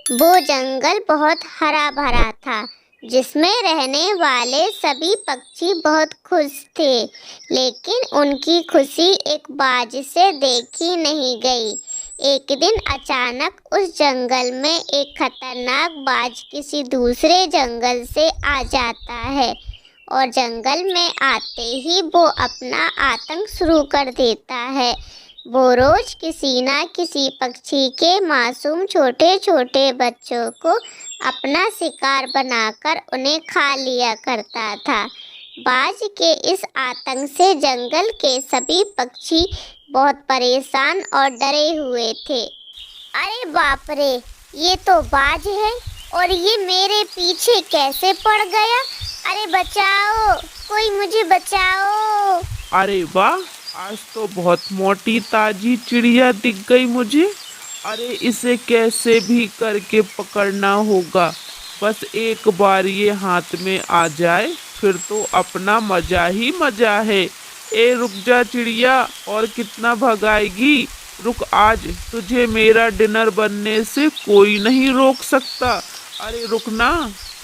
वो जंगल बहुत हरा भरा था, जिसमें रहने वाले सभी पक्षी बहुत खुश थे। लेकिन उनकी खुशी एक बाज से देखी नहीं गई। एक दिन अचानक उस जंगल में एक खतरनाक बाज किसी दूसरे जंगल से आ जाता है और जंगल में आते ही वो अपना आतंक शुरू कर देता है। वो रोज किसी ना किसी पक्षी के मासूम छोटे छोटे बच्चों को अपना शिकार बनाकर उन्हें खा लिया करता था। बाज के इस आतंक से जंगल के सभी पक्षी बहुत परेशान और डरे हुए थे। अरे बाप रे, ये तो बाज है और ये मेरे पीछे कैसे पड़ गया? अरे बचाओ, कोई मुझे बचाओ। अरे वाह, आज तो बहुत मोटी ताजी चिड़िया दिख गई मुझे। अरे इसे कैसे भी करके पकड़ना होगा। बस एक बार ये हाथ में आ जाए फिर तो अपना मजा ही मजा है। ए रुक जा चिड़िया, और कितना भगाएगी। रुक, आज तुझे मेरा डिनर बनने से कोई नहीं रोक सकता। अरे रुकना।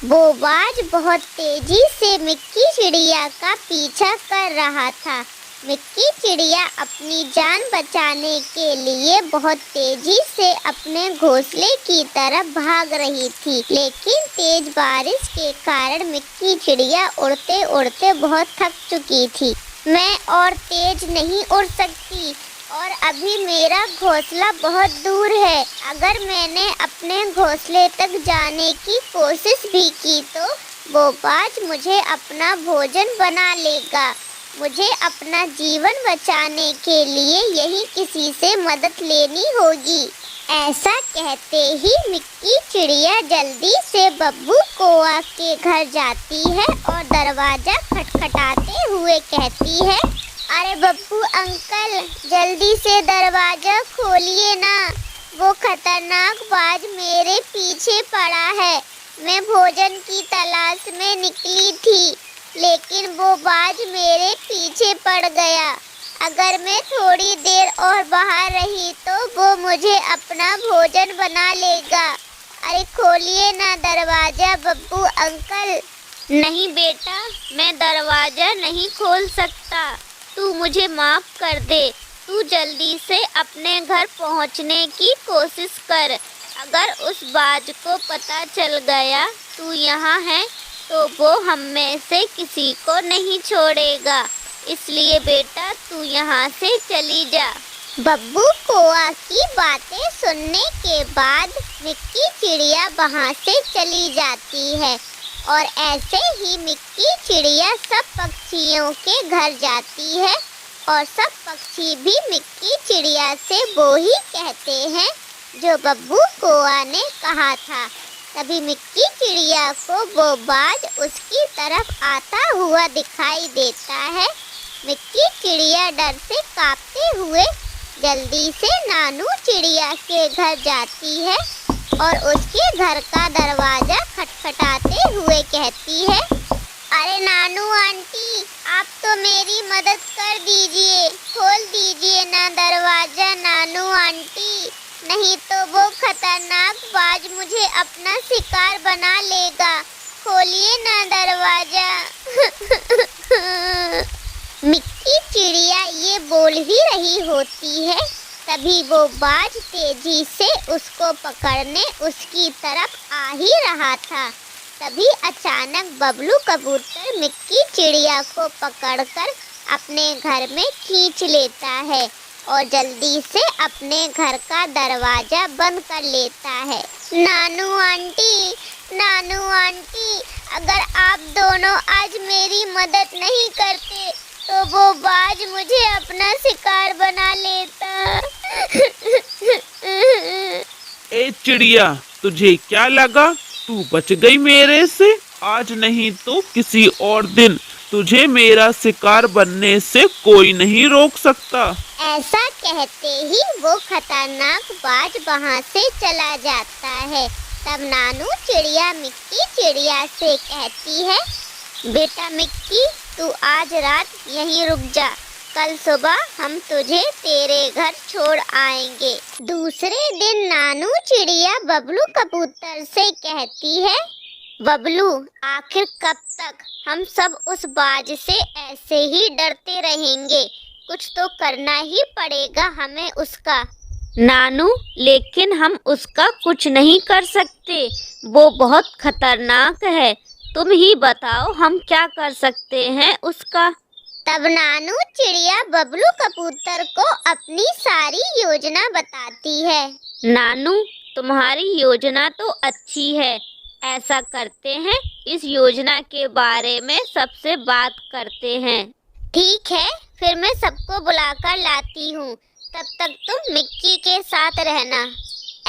वो बाज बहुत तेजी से मिक्की चिड़िया का पीछा कर रहा था। मिक्की चिड़िया अपनी जान बचाने के लिए बहुत तेजी से अपने घोंसले की तरफ भाग रही थी, लेकिन तेज बारिश के कारण मिक्की चिड़िया उड़ते उड़ते बहुत थक चुकी थी। मैं और तेज नहीं उड़ सकती और अभी मेरा घोंसला बहुत दूर है। अगर मैंने अपने घोंसले तक जाने की कोशिश भी की तो वो बाज मुझे अपना भोजन बना लेगा। मुझे अपना जीवन बचाने के लिए यही किसी से मदद लेनी होगी। ऐसा कहते ही मिक्की चिड़िया जल्दी से बब्बू कौआ के घर जाती है और दरवाजा खटखटाते हुए कहती है, अरे बब्बू अंकल, जल्दी से दरवाजा खोलिए ना। वो खतरनाक बाज मेरे पीछे पड़ा है। मैं भोजन की तलाश में निकली थी, लेकिन वो बाज मेरे पीछे पड़ गया। अगर मैं थोड़ी देर और बाहर रही तो वो मुझे अपना भोजन बना लेगा। अरे खोलिए ना दरवाजा बब्बू अंकल। नहीं बेटा, मैं दरवाजा नहीं खोल सकता। तू मुझे माफ कर दे। तू जल्दी से अपने घर पहुंचने की कोशिश कर। अगर उस बाज को पता चल गया तू यहाँ है तो वो हम में से किसी को नहीं छोड़ेगा। इसलिए बेटा तू यहाँ से चली जा। बब्बू कौआ की बातें सुनने के बाद मिक्की चिड़िया वहाँ से चली जाती है और ऐसे ही मिक्की चिड़िया सब पक्षियों के घर जाती है और सब पक्षी भी मिक्की चिड़िया से वो ही कहते हैं जो बब्बू कौआ ने कहा था। तभी मिक्की चिड़िया को वो बाज उसकी तरफ आता हुआ दिखाई देता है। मिक्की चिड़िया डर से कांपते हुए जल्दी से नानू चिड़िया के घर जाती है और उसके घर का दरवाजा खटखटाते हुए कहती है, अरे नानू आंटी, आप तो मेरी मदद कर दीजिए। खोल दीजिए ना दरवाजा नानू आंटी, नहीं तो वो खतरनाक बाज मुझे अपना शिकार बना लेगा। खोलिए ना दरवाजा। मिक्की चिड़िया ये बोल ही रही होती है, तभी वो बाज तेजी से उसको पकड़ने उसकी तरफ आ ही रहा था। तभी अचानक बबलू कबूतर मिक्की चिड़िया को पकड़कर अपने घर में खींच लेता है और जल्दी से अपने घर का दरवाजा बंद कर लेता है। नानू आंटी, नानू आंटी, अगर आप दोनों आज मेरी मदद नहीं करते तो वो बाज मुझे अपना शिकार बना लेता। ए चिड़िया, तुझे क्या लगा तू बच गई मेरे से? आज नहीं तो किसी और दिन तुझे मेरा शिकार बनने से कोई नहीं रोक सकता। ऐसा कहते ही वो खतरनाक बाज वहाँ से चला जाता है। तब नानू चिड़िया मिक्की चिड़िया से कहती है, बेटा मिक्की, तू आज रात यहीं रुक जा। कल सुबह हम तुझे तेरे घर छोड़ आएंगे। दूसरे दिन नानू चिड़िया बबलू कबूतर से कहती है, बबलू, आखिर कब तक हम सब उस बाज से ऐसे ही डरते रहेंगे? कुछ तो करना ही पड़ेगा हमें उसका। नानू, लेकिन हम उसका कुछ नहीं कर सकते, वो बहुत खतरनाक है। तुम ही बताओ हम क्या कर सकते हैं उसका। तब नानू चिड़िया बबलू कबूतर को अपनी सारी योजना बताती है। नानू, तुम्हारी योजना तो अच्छी है। ऐसा करते हैं, इस योजना के बारे में सबसे बात करते हैं। ठीक है, फिर मैं सबको बुलाकर लाती हूँ। तब तक तुम मिक्की के साथ रहना।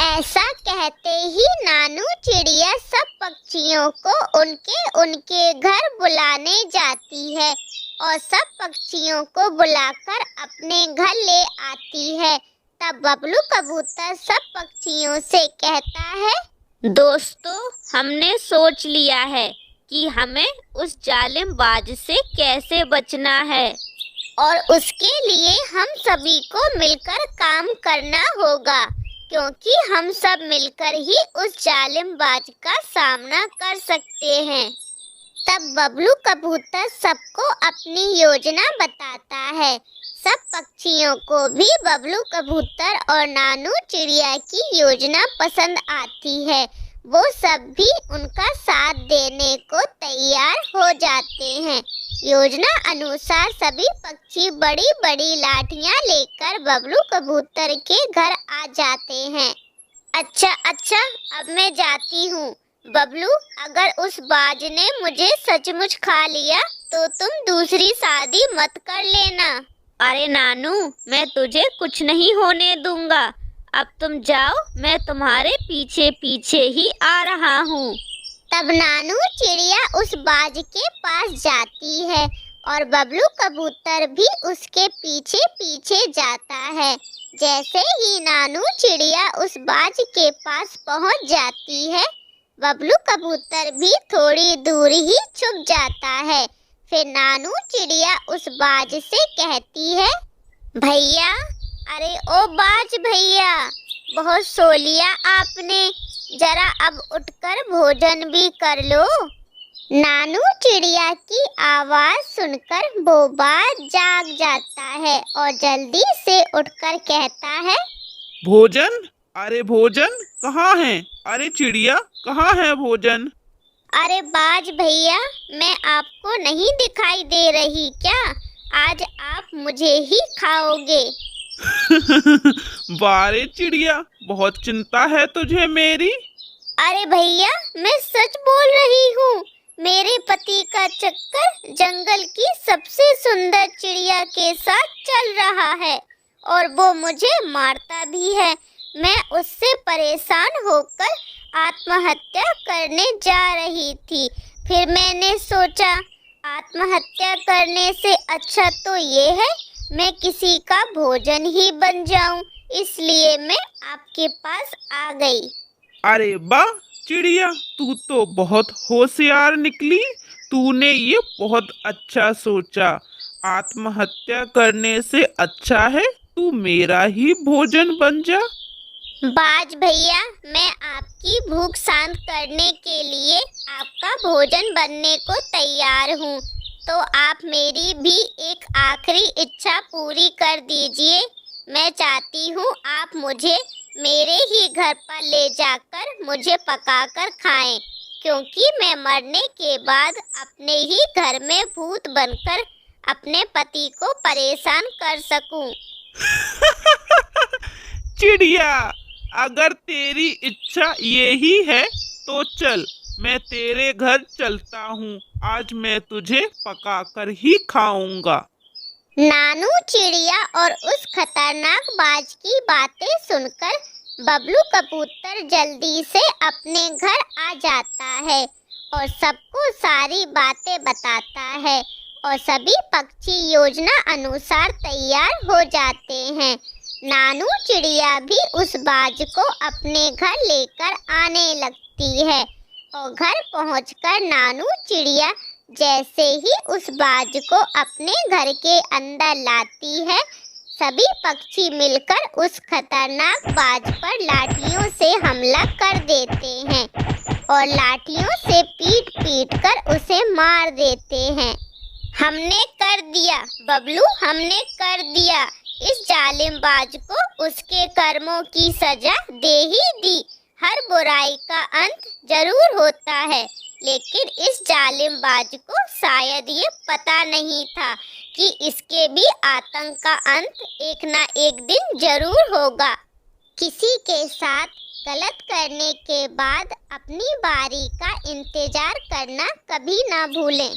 ऐसा कहते ही नानू चिड़िया सब पक्षियों को उनके उनके घर बुलाने जाती है और सब पक्षियों को बुलाकर अपने घर ले आती है। तब बबलू कबूतर सब पक्षियों से कहता है, दोस्तों, हमने सोच लिया है कि हमें उस जालिम बाज से कैसे बचना है और उसके लिए हम सभी को मिलकर काम करना होगा, क्योंकि हम सब मिलकर ही उस जालिम बाज का सामना कर सकते हैं। तब बबलू कबूतर सबको अपनी योजना बताता है। सब पक्षियों को भी बबलू कबूतर और नानू चिड़िया की योजना पसंद आती है। वो सब भी उनका साथ देने को तैयार हो जाते हैं। योजना अनुसार सभी पक्षी बड़ी बड़ी लाठियां लेकर बबलू कबूतर के घर आ जाते हैं। अच्छा, अब मैं जाती हूँ। बबलू, अगर उस बाज ने मुझे सचमुच खा लिया तो तुम दूसरी शादी मत कर लेना। अरे नानू, मैं तुझे कुछ नहीं होने दूंगा। अब तुम जाओ, मैं तुम्हारे पीछे पीछे ही आ रहा हूँ। तब नानू चिड़िया उस बाज के पास जाती है और बबलू कबूतर भी उसके पीछे पीछे जाता है। जैसे ही नानू चिड़िया उस बाज के पास पहुंच जाती है, बबलू कबूतर भी थोड़ी दूर ही छुप जाता है। फिर नानू चिड़िया उस बाज से कहती है, भैया, अरे ओ बाज भैया, बहुत सो लिया आपने, जरा अब उठकर भोजन भी कर लो। नानू चिड़िया की आवाज सुनकर वो बाज जाग जाता है और जल्दी से उठकर कहता है, भोजन? अरे भोजन कहाँ है? अरे चिड़िया, कहाँ है भोजन? अरे बाज भैया, मैं आपको नहीं दिखाई दे रही क्या? आज आप मुझे ही खाओगे। बारे चिड़िया, बहुत चिंता है तुझे मेरी। अरे भैया, मैं सच बोल रही हूँ। मेरे पति का चक्कर जंगल की सबसे सुंदर चिड़िया के साथ चल रहा है और वो मुझे मारता भी है। मैं उससे परेशान होकर आत्महत्या करने जा रही थी। फिर मैंने सोचा, आत्महत्या करने से अच्छा तो ये है मैं किसी का भोजन ही बन जाऊं। इसलिए मैं आपके पास आ गई। अरे वाह चिड़िया, तू तो बहुत होशियार निकली। तूने ये बहुत अच्छा सोचा। आत्महत्या करने से अच्छा है तू मेरा ही भोजन बन जा। बाज भैया, मैं आपकी भूख शांत करने के लिए आपका भोजन बनने को तैयार हूँ। तो आप मेरी भी एक आखिरी इच्छा पूरी कर दीजिए। मैं चाहती हूँ आप मुझे मेरे ही घर पर ले जाकर मुझे पकाकर खाएं, क्योंकि मैं मरने के बाद अपने ही घर में भूत बनकर अपने पति को परेशान कर सकूं। चिड़िया, अगर तेरी इच्छा यही है तो चल, मैं तेरे घर चलता हूँ। आज मैं तुझे पकाकर ही खाऊंगा। नानू चिड़िया और उस खतरनाक बाज की बातें सुनकर बबलू कबूतर जल्दी से अपने घर आ जाता है और सबको सारी बातें बताता है और सभी पक्षी योजना अनुसार तैयार हो जाते हैं। नानू चिड़िया भी उस बाज को अपने घर लेकर आने लगती है और घर पहुंचकर नानू चिड़िया जैसे ही उस बाज को अपने घर के अंदर लाती है, सभी पक्षी मिलकर उस खतरनाक बाज पर लाठियों से हमला कर देते हैं और लाठियों से पीट पीट कर उसे मार देते हैं। हमने कर दिया बबलू, हमने कर दिया। इस जालिमबाज को उसके कर्मों की सजा दे ही दी। हर बुराई का अंत जरूर होता है, लेकिन इस जालिमबाज को शायद ये पता नहीं था कि इसके भी आतंक का अंत एक ना एक दिन जरूर होगा। किसी के साथ गलत करने के बाद अपनी बारी का इंतजार करना कभी ना भूलें।